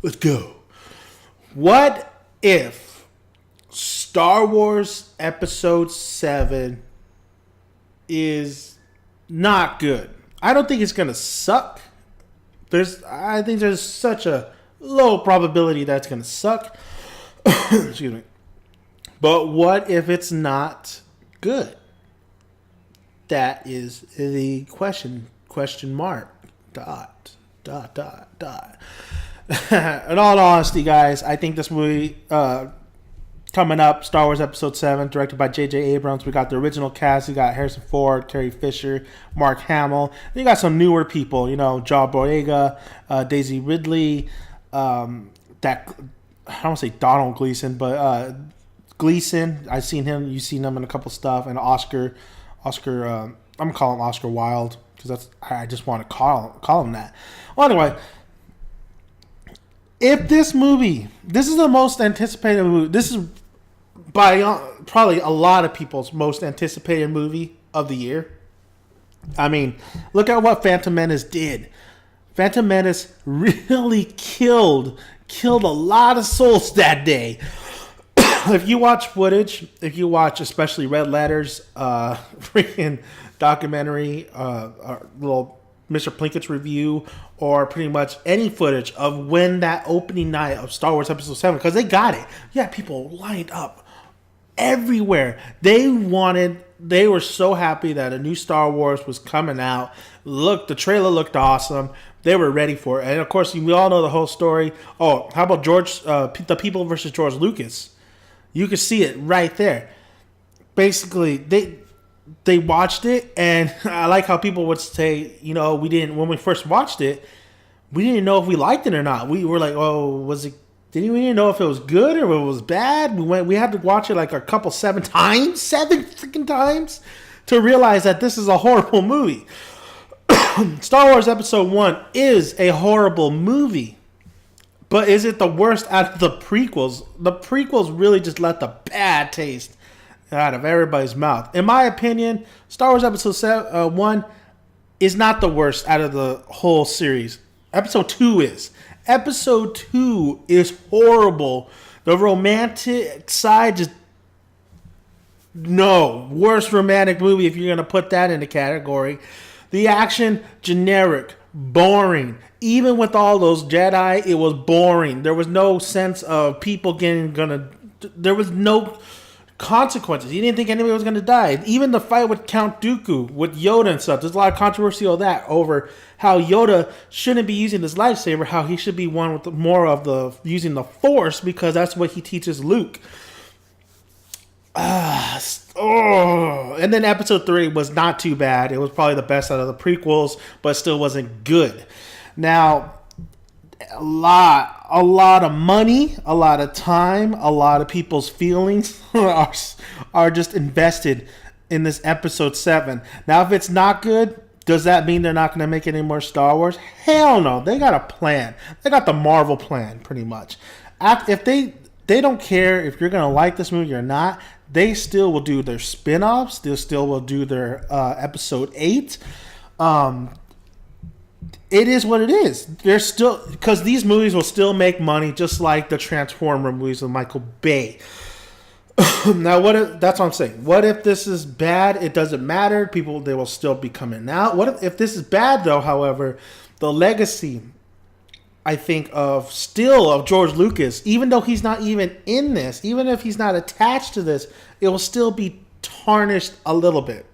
Let's go. What if Star Wars Episode 7 is not good? I don't think it's going to suck. I think there's such a low probability that it's going to suck. Excuse me. But what if it's not good? That is the question. Question mark. Dot. In all honesty, guys, I think this movie coming up, Star Wars Episode 7, directed by J.J. Abrams. We got the original cast. We got Harrison Ford, Carrie Fisher, Mark Hamill. Then you got some newer people, John Boyega, Daisy Ridley, I don't want to say Donald Gleason, but Gleason. I've seen him. You've seen him in a couple stuff. And Oscar. I'm gonna call him Oscar Wilde because I just want to call him that. Well, anyway. If this is the most anticipated movie. This is by probably a lot of people's most anticipated movie of the year. I mean, look at what Phantom Menace did. Phantom Menace really killed a lot of souls that day. If you watch footage, especially Red Letter's freaking documentary, little Mr. Plinkett's review, or pretty much any footage of when that opening night of Star Wars Episode 7, because they got it. Yeah, people lined up everywhere. They were so happy that a new Star Wars was coming out. Look, the trailer looked awesome. They were ready for it. And of course, we all know the whole story. Oh, how about the people versus George Lucas? You can see it right there. Basically, they watched it, and I like how people would say, when we first watched it, we didn't know if we liked it or not. We were like, oh, we didn't know if it was good or if it was bad. We had to watch it like a couple seven freaking times to realize that this is a horrible movie. Star Wars Episode 1 is a horrible movie. But is it the worst out of the prequels? The prequels really just left a bad taste out of everybody's mouth. In my opinion, Star Wars Episode 1 is not the worst out of the whole series. Episode 2 is. Episode 2 is horrible. The romantic side just... No. Worst romantic movie if you're going to put that in the category. The action, generic, boring. Even with all those Jedi, it was boring. There was no sense of people there was no consequences. You didn't think anybody was going to die. Even the fight with Count Dooku, with Yoda and stuff, there's a lot of controversy over that, over how Yoda shouldn't be using his lightsaber, how he should be one with more of the using the Force, because that's what he teaches Luke. And then Episode 3 was not too bad. It was probably the best out of the prequels, but still wasn't good. Now, a lot of money, a lot of time, a lot of people's feelings are just invested in this Episode 7. Now, if it's not good, does that mean they're not going to make any more Star Wars? Hell no. They got a plan. They got the Marvel plan, pretty much. If they don't care if you're going to like this movie or not, they still will do their spin-offs. They still will do their Episode 8. It is what it is. They're still, because these movies will still make money, just like the Transformer movies with Michael Bay. Now, that's what I'm saying. What if this is bad? It doesn't matter. They will still be coming out. What if this is bad, though? However, the legacy, I think, of George Lucas, even though he's not even in this, even if he's not attached to this, it will still be tarnished a little bit.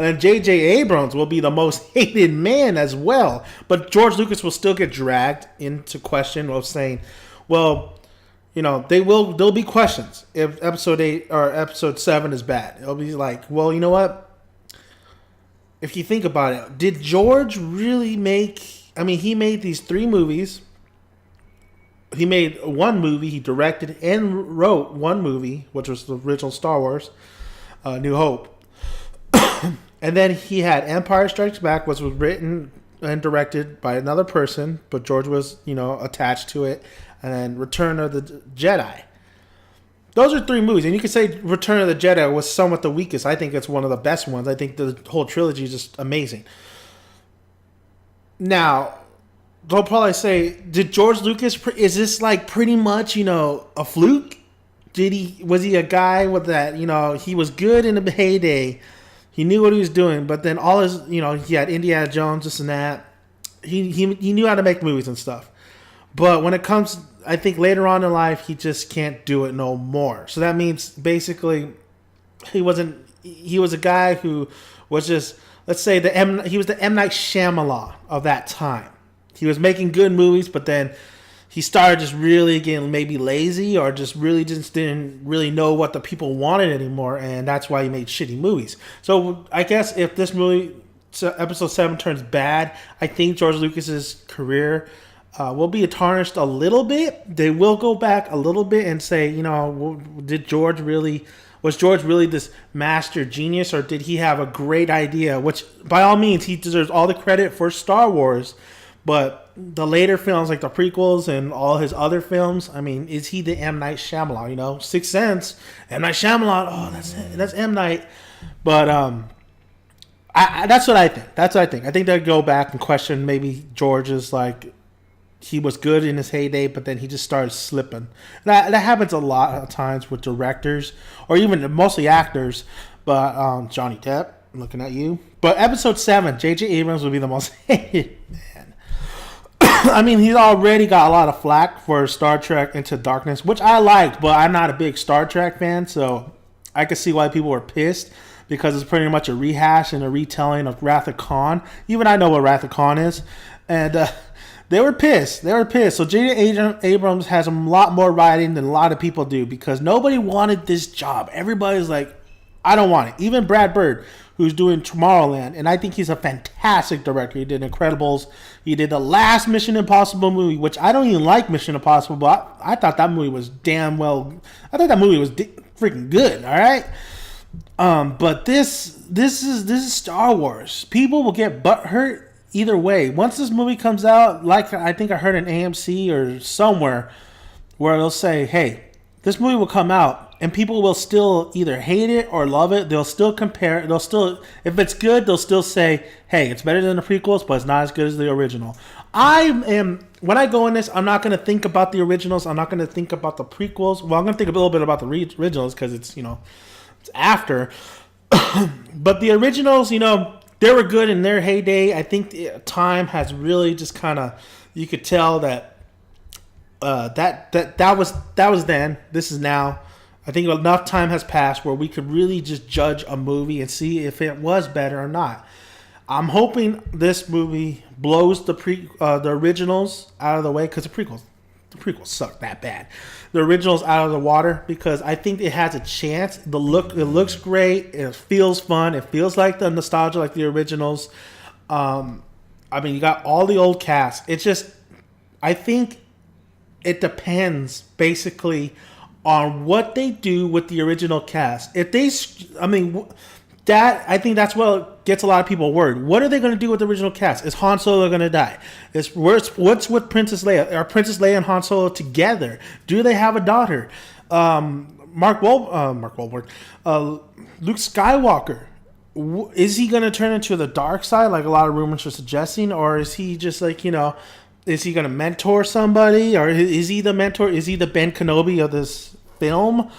And then J.J. Abrams will be the most hated man as well. But George Lucas will still get dragged into question of saying, well, there'll be questions if Episode 8 or Episode 7 is bad. It'll be like, well, you know what? If you think about it, did George really he made these 3 movies. He made one movie. He directed and wrote one movie, which was the original Star Wars, New Hope. And then he had Empire Strikes Back, which was written and directed by another person, but George was, attached to it. And then Return of the Jedi. Those are 3 movies. And you could say Return of the Jedi was somewhat the weakest. I think it's one of the best ones. I think the whole trilogy is just amazing. Now, they'll probably say, "Did George Lucas? Is this like pretty much a fluke? Was he a guy with that? He was good in the heyday. He knew what he was doing, but then all his he had Indiana Jones, this and that. He knew how to make movies and stuff. But when it comes, I think later on in life, he just can't do it no more. So that means basically, he wasn't. He was a guy who was just, let's say he was the M. Night Shyamalan of that time. He was making good movies, but then he started just really getting maybe lazy, or just didn't really know what the people wanted anymore, and that's why he made shitty movies. So I guess if this movie, Episode 7, turns bad, I think George Lucas's career will be tarnished a little bit. They will go back a little bit and say, was George really this master genius, or did he have a great idea? Which, by all means, he deserves all the credit for Star Wars. But the later films, like the prequels and all his other films, I mean, is he the M. Night Shyamalan? Sixth Sense, M. Night Shyamalan. Oh, that's M. Night. But that's what I think. I think they'll go back and question maybe George's, like, he was good in his heyday, but then he just started slipping. That happens a lot of times with directors, or even mostly actors. But Johnny Depp, I'm looking at you. But Episode 7, J.J. Abrams will be the most hated man. I mean, he's already got a lot of flack for Star Trek Into Darkness, which I liked, but I'm not a big Star Trek fan, so I could see why people were pissed, because it's pretty much a rehash and a retelling of Wrath of Khan. Even I know what Wrath of Khan is. And they were pissed. So J.J. Abrams has a lot more writing than a lot of people do, because nobody wanted this job. Everybody's like, I don't want it. Even Brad Bird, who's doing Tomorrowland, and I think he's a fantastic director. He did Incredibles. He did the last Mission Impossible movie, which I don't even like Mission Impossible, but I thought that movie was damn well. I thought that movie was freaking good. All right. But this is Star Wars. People will get butthurt either way. Once this movie comes out, like I think I heard an AMC or somewhere where they'll say, hey, this movie will come out and people will still either hate it or love it. They'll still compare. They'll still, if it's good, they'll still say, hey, it's better than the prequels, but it's not as good as the original. When I go in this, I'm not going to think about the originals. I'm not going to think about the prequels. Well, I'm going to think a little bit about the originals because it's after. But the originals, they were good in their heyday. I think time has really just kind of, you could tell that that was then. This is now. I think enough time has passed where we could really just judge a movie and see if it was better or not. I'm hoping this movie blows the originals out of the way, because the prequels suck that bad. The originals out of the water, because I think it has a chance. It looks great. It feels fun. It feels like the nostalgia, like the originals. You got all the old cast. It's just, I think it depends basically on what they do with the original cast. If they, I think that's what gets a lot of people worried. What are they going to do with the original cast? Is Han Solo going to die? What's with Princess Leia? Are Princess Leia and Han Solo together? Do they have a daughter? Mark Wahlberg, Luke Skywalker. Is he going to turn into the dark side, like a lot of rumors are suggesting, or is he just like, is he going to mentor somebody, or is he the mentor? Is he the Ben Kenobi of this film?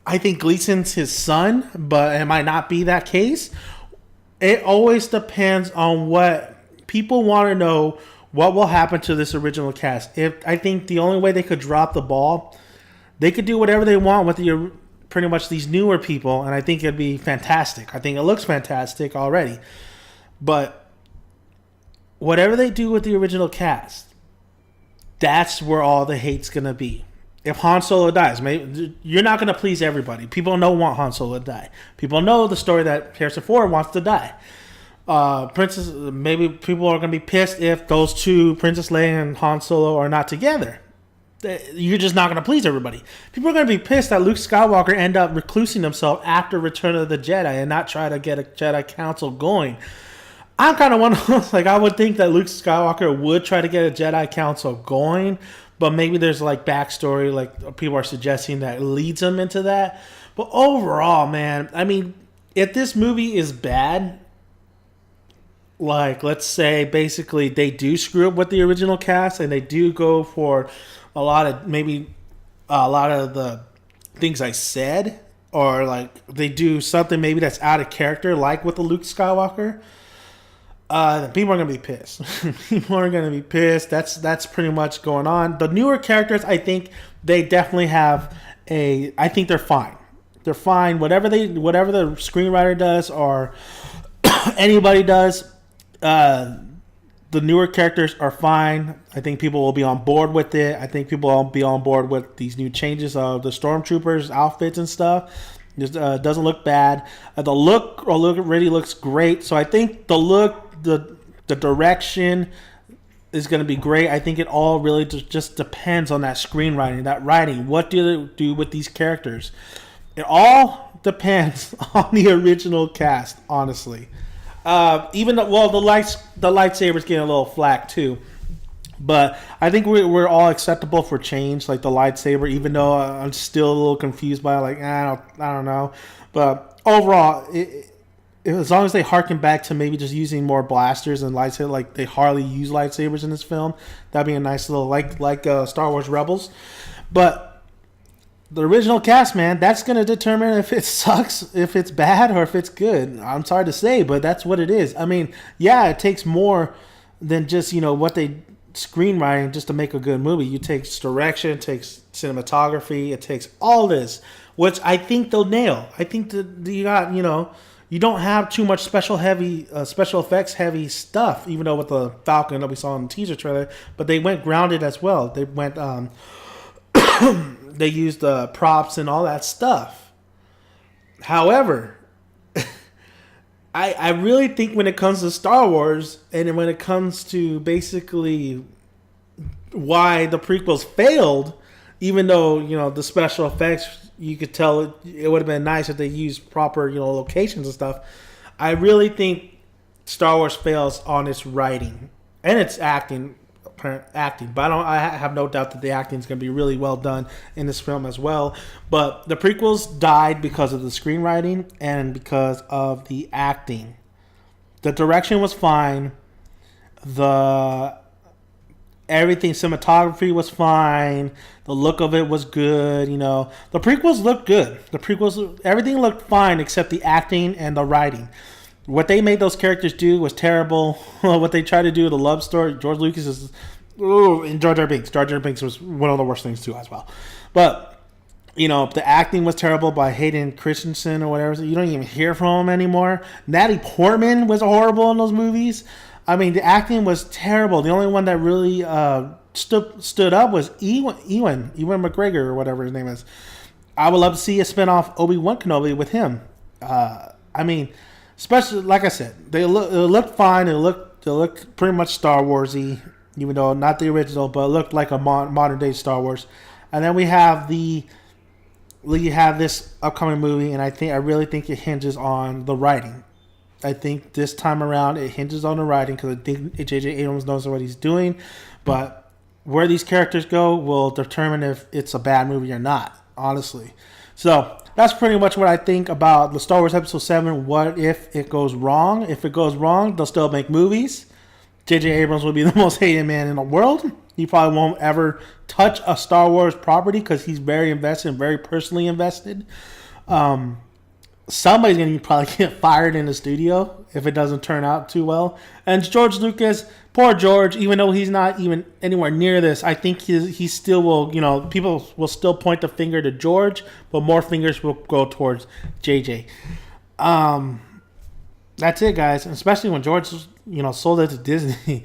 I think Gleason's his son, but it might not be that case. It always depends on what people want to know. What will happen to this original cast? I think the only way they could drop the ball, they could do whatever they want with pretty much these newer people, and I think it'd be fantastic. I think it looks fantastic already, but whatever they do with the original cast, that's where all the hate's gonna be. If Han Solo dies, maybe you're not gonna please everybody. People don't want Han Solo to die. People know the story that Harrison Ford wants to die. Maybe people are gonna be pissed if those two, Princess Leia and Han Solo, are not together. You're just not gonna please everybody. People are gonna be pissed that Luke Skywalker end up reclusing himself after Return of the Jedi and not try to get a Jedi Council going. I'm kind of one of those, like, I would think that Luke Skywalker would try to get a Jedi Council going, but maybe there's like backstory, like people are suggesting, that leads him into that. But overall, man, if this movie is bad, like, let's say basically they do screw up with the original cast and they do go for a lot of the things I said, or like they do something maybe that's out of character, like with the Luke Skywalker, people are gonna be pissed. People are gonna be pissed. That's pretty much going on. The newer characters, I think they definitely have I think they're fine. They're fine. Whatever the screenwriter does or anybody does, the newer characters are fine. I think people will be on board with it. I think people will be on board with these new changes of the stormtroopers outfits and stuff. It doesn't look bad. The look already looks great. So I think the look, the direction is going to be great. I think it all really just depends on that screenwriting, that writing. What do they do with these characters? It all depends on the original cast, honestly. Even though, the lightsabers getting a little flack too, but I think we're all acceptable for change, like the lightsaber. Even though I'm still a little confused by it, like I don't know, but overall, as long as they harken back to maybe just using more blasters and lightsabers, like they hardly use lightsabers in this film, that'd be a nice little like Star Wars Rebels, but. The original cast, man, that's going to determine if it sucks, if it's bad, or if it's good. I'm sorry to say, but that's what it is. I mean, yeah, it takes more than just, what they screenwriting just to make a good movie. You take direction, it takes cinematography, it takes all this, which I think they'll nail. I think that you got, you don't have too much special effects heavy stuff, even though with the Falcon that we saw in the teaser trailer, but they went grounded as well. They went, they used the props and all that stuff. However, I really think when it comes to Star Wars and when it comes to basically why the prequels failed, even though, the special effects, you could tell it would have been nice if they used proper, locations and stuff. I really think Star Wars fails on its writing and its acting, but I have no doubt that the acting is going to be really well done in this film as well. But the prequels died because of the screenwriting and because of the acting. The direction was fine. Everything, cinematography was fine. The look of it was good. The prequels looked good. Everything looked fine except the acting and the writing. What they made those characters do was terrible. What they tried to do with the love story, George Lucas is, and Jar Jar Binks. Jar Jar Binks was one of the worst things too as well. But, the acting was terrible by Hayden Christensen or whatever. You don't even hear from him anymore. Natalie Portman was horrible in those movies. I mean, the acting was terrible. The only one that really stood up was Ewan McGregor or whatever his name is. I would love to see a spinoff Obi-Wan Kenobi with him. I mean, especially, like I said, it looked fine. It looked pretty much Star Wars-y, even though not the original, but it looked like a modern day Star Wars. And then we have this upcoming movie, and I really think it hinges on the writing. I think this time around it hinges on the writing because I think J.J. Abrams knows what he's doing, but where these characters go will determine if it's a bad movie or not, honestly. So that's pretty much what I think about the Star Wars Episode 7. What if it goes wrong? If it goes wrong, they'll still make movies. J.J. Abrams will be the most hated man in the world. He probably won't ever touch a Star Wars property because he's very invested and very personally invested. Somebody's going to probably get fired in the studio if it doesn't turn out too well. And George Lucas, poor George, even though he's not even anywhere near this, I think he still will, people will still point the finger to George, but more fingers will go towards JJ. That's it, guys. Especially when George, sold it to Disney.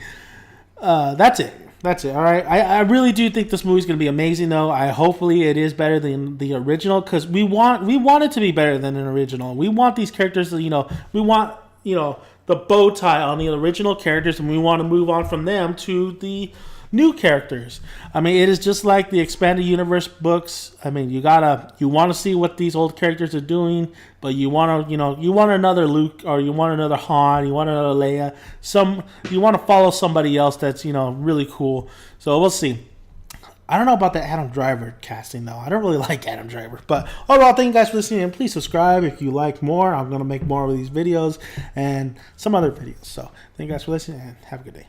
That's it. All right. I really do think this movie's going to be amazing, though. Hopefully it is better than the original because we want it to be better than an original. We want these characters to, we want, the bow tie on the original characters, and we want to move on from them to the new characters. I mean, it is just like the expanded universe books. I mean, you want to see what these old characters are doing, but you want to, you want another Luke, or you want another Han, you want another Leia. You want to follow somebody else that's, really cool. So we'll see. I don't know about the Adam Driver casting, though. I don't really like Adam Driver. But overall, thank you guys for listening. And please subscribe if you like more. I'm going to make more of these videos and some other videos. So thank you guys for listening and have a good day.